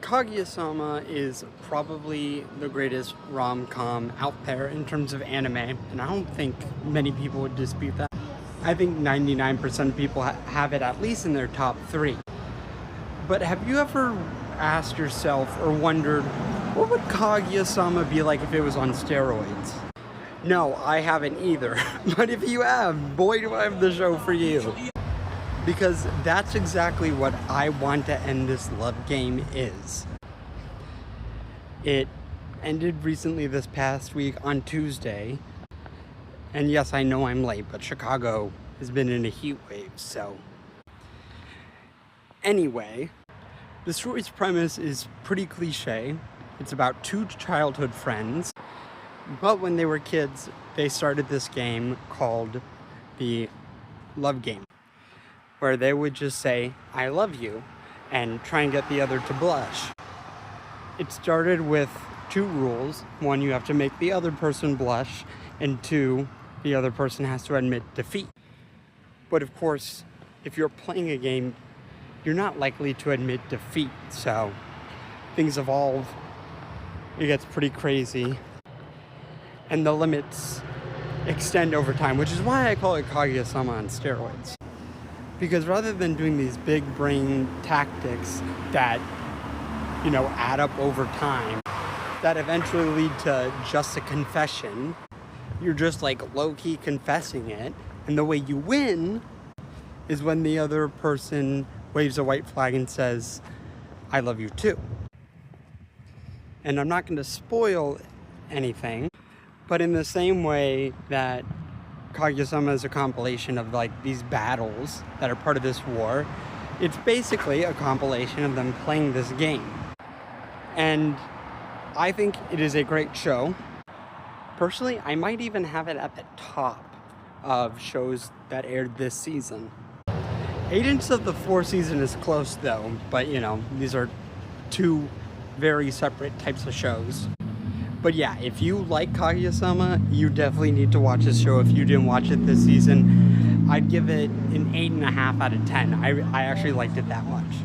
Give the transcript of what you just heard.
Kaguya-Sama is probably the greatest rom-com out there in terms of anime, and I don't think many people would dispute that. I think 99% of people have it at least in their top 3. But have you ever asked yourself or wondered, what would Kaguya-Sama be like if it was on steroids? No, I haven't either. But if you have, boy do I have the show for you. Because that's exactly what I Want to End This Love Game is. It ended recently this past week on Tuesday. And yes, I know I'm late, but Chicago has been in a heat wave, so. Anyway, the story's premise is pretty cliche. It's about 2 childhood friends. But when they were kids, they started this game called the Love Game, where they would just say, I love you, and try and get the other to blush. It started with 2 rules. 1, you have to make the other person blush, and 2, the other person has to admit defeat. But of course, if you're playing a game, you're not likely to admit defeat, so things evolve. It gets pretty crazy, and the limits extend over time, which is why I call it Kaguya-Sama on steroids. Because rather than doing these big brain tactics that, add up over time, that eventually lead to just a confession, you're just low-key confessing it, and the way you win is when the other person waves a white flag and says, I love you too. And I'm not going to spoil anything, but in the same way that Kaguya-Sama is a compilation of these battles that are part of this war, it's basically a compilation of them playing this game. And I think it is a great show. Personally, I might even have it at the top of shows that aired this season. Agents of the 4th season is close though, but these are 2 very separate types of shows. But yeah, if you like Kaguya-Sama, you definitely need to watch this show if you didn't watch it this season. I'd give it an 8.5 out of 10. I actually liked it that much.